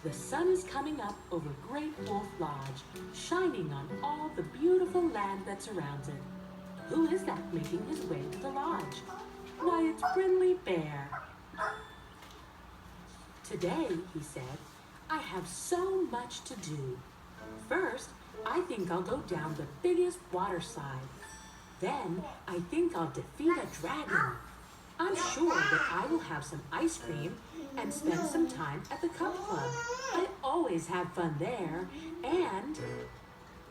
The sun is coming up over Great Wolf Lodge, shining on all the beautiful land that surrounds it. Who is that making his way to the lodge? Why, it's Brinley Bear. Today, he said, I have so much to do. First, I think I'll go down the biggest water slide. Then, I think I'll defeat a dragon. I'm sure that I will have some ice cream and spend some time at the Cup Club. I always have fun there, and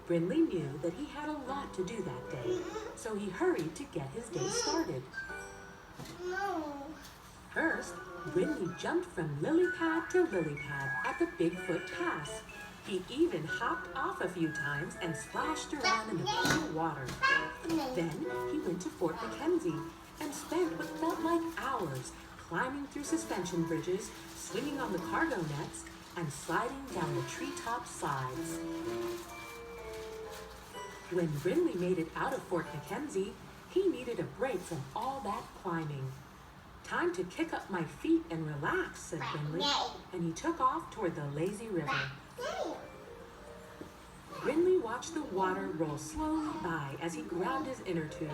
Brinley knew that he had a lot to do that day, so he hurried to get his day started. First, Brinley jumped from lily pad to lily pad at the Bigfoot Pass. He even hopped off a few times and splashed around in the cool water. Then he went to Fort Mackenzie and spent what felt like hours climbing through suspension bridges, swinging on the cargo nets, and sliding down the treetop slides. When Brinley made it out of Fort Mackenzie, he needed a break from all that climbing. Time to kick up my feet and relax, said Brinley, and he took off toward the lazy river. Brinley watched the water roll slowly by as he grabbed his inner tube.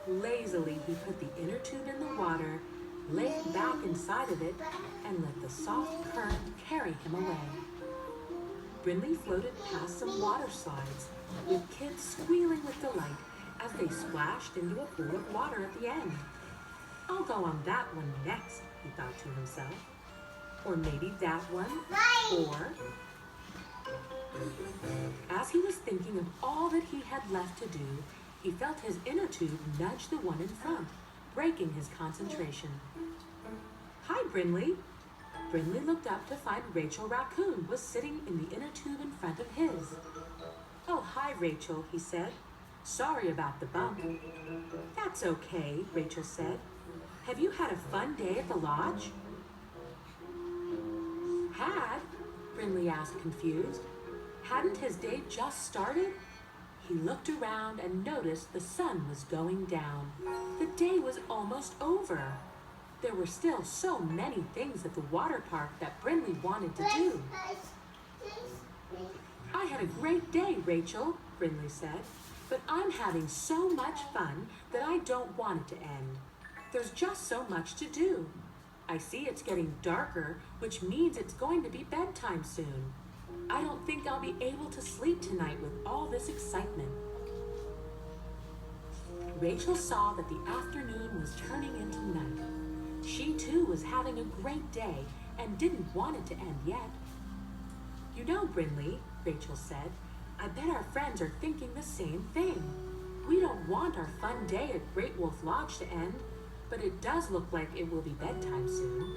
Lazily, he put the inner tube in the water, laid back inside of it, and let the soft current carry him away. Brinley floated past some water slides, with kids squealing with delight as they splashed into a pool of water at the end. I'll go on that one next, he thought to himself. Or maybe that one, or... As he was thinking of all that he had left to do, he felt his inner tube nudge the one in front, breaking his concentration. Hi, Brinley. Brinley looked up to find Rachel Raccoon was sitting in the inner tube in front of his. Oh, hi, Rachel, he said. Sorry about the bump. That's okay, Rachel said. Have you had a fun day at the lodge? Had? Brinley asked, confused. Hadn't his day just started? He looked around and noticed the sun was going down. The day was almost over. There were still so many things at the water park that Brinley wanted to do. I had a great day, Rachel, Brinley said, but I'm having so much fun that I don't want it to end. There's just so much to do. I see it's getting darker, which means it's going to be bedtime soon. I don't think I'll be able to sleep tonight with all this excitement. Rachel saw that the afternoon was turning into night. She too was having a great day and didn't want it to end yet. You know, Brinley, Rachel said, I bet our friends are thinking the same thing. We don't want our fun day at Great Wolf Lodge to end, but it does look like it will be bedtime soon.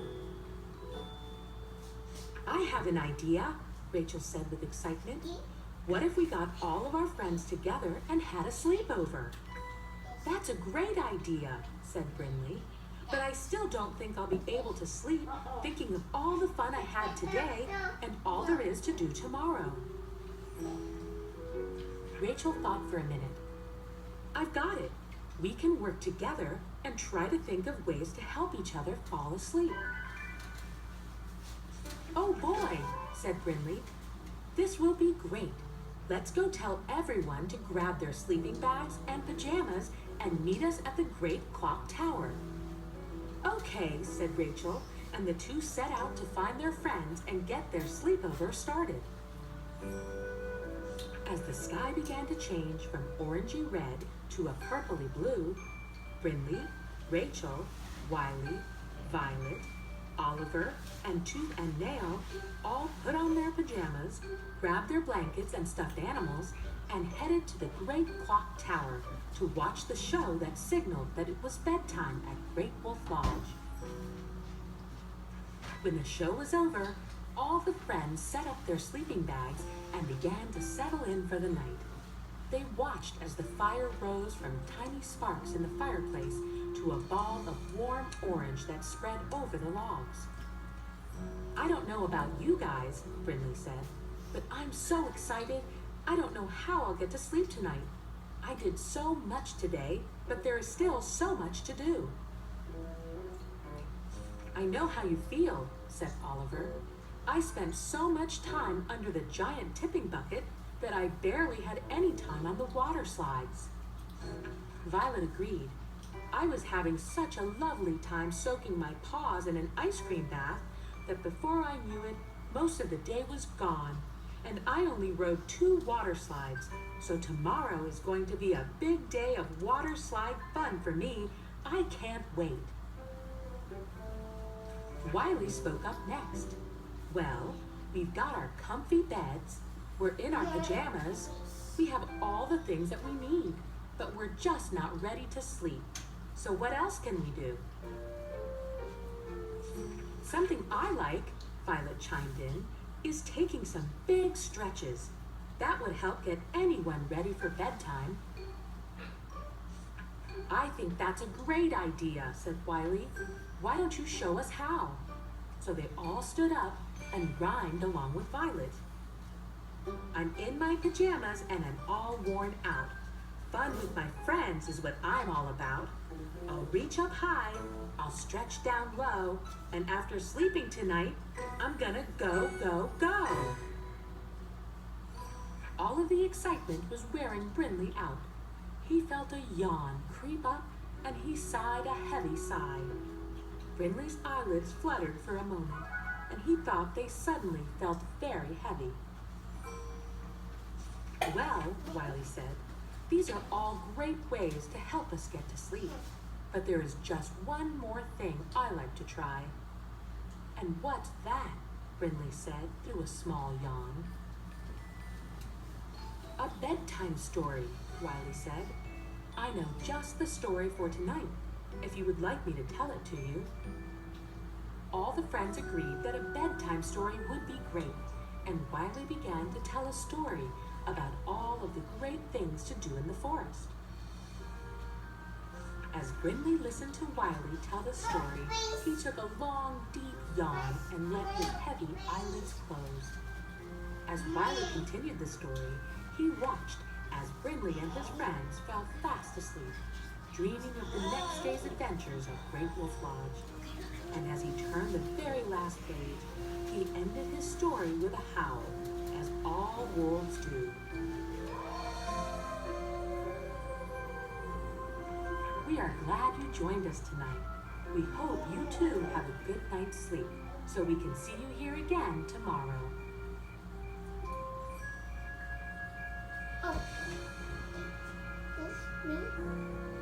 I have an idea, Rachel said with excitement. What if we got all of our friends together and had a sleepover? That's a great idea, said Brinley, but I still don't think I'll be able to sleep thinking of all the fun I had today and all there is to do tomorrow. Rachel thought for a minute. I've got it. We can work together and try to think of ways to help each other fall asleep. Oh boy, said Brinley. This will be great. Let's go tell everyone to grab their sleeping bags and pajamas and meet us at the Great Clock Tower. Okay, said Rachel, and the two set out to find their friends and get their sleepover started. As the sky began to change from orangey red to a purpley blue, Brinley, Rachel, Wiley, Violet, Oliver, and Tooth and Nail all put on their pajamas, grabbed their blankets and stuffed animals, and headed to the Great Clock Tower to watch the show that signaled that it was bedtime at Great Wolf Lodge. When the show was over, all the friends set up their sleeping bags and began to settle in for the night. They watched as the fire rose from tiny sparks in the fireplace to a ball of warm orange that spread over the logs. I don't know about you guys, Brinley said, but I'm so excited, I don't know how I'll get to sleep tonight. I did so much today, but there is still so much to do. I know how you feel, said Oliver. I spent so much time under the giant tipping bucket that I barely had any time on the water slides. Violet agreed. I was having such a lovely time soaking my paws in an ice cream bath that before I knew it, most of the day was gone, and I only rode 2 water slides, so tomorrow is going to be a big day of water slide fun for me. I can't wait. Wiley spoke up next. Well, we've got our comfy beds, we're in our pajamas, we have all the things that we need, but we're just not ready to sleep. So what else can we do? Something I like, Violet chimed in, is taking some big stretches. That would help get anyone ready for bedtime. I think that's a great idea, said Wiley. Why don't you show us how? So they all stood up and rhymed along with Violet. I'm in my pajamas and I'm all worn out. Fun with my friends is what I'm all about. I'll reach up high, I'll stretch down low, and after sleeping tonight, I'm gonna go, go, go. All of the excitement was wearing Brinley out. He felt a yawn creep up, and he sighed a heavy sigh. Brinley's eyelids fluttered for a moment, and he thought they suddenly felt very heavy. Well, Wiley said, these are all great ways to help us get to sleep. But there is just one more thing I like to try. And what's that? Brinley said through a small yawn. A bedtime story, Wiley said. I know just the story for tonight, if you would like me to tell it to you. All the friends agreed that a bedtime story would be great, and Wiley began to tell a story about all of the great things to do in the forest. As Brinley listened to Wiley tell the story, he took a long, deep yawn and let his heavy eyelids close. As Wiley continued the story, he watched as Brinley and his friends fell fast asleep, dreaming of the next day's adventures at Great Wolf Lodge. And as he turned the very last page, he ended his story with a howl, as all wolves do. We are glad you joined us tonight. We hope you too have a good night's sleep, so we can see you here again tomorrow. Oh, this me?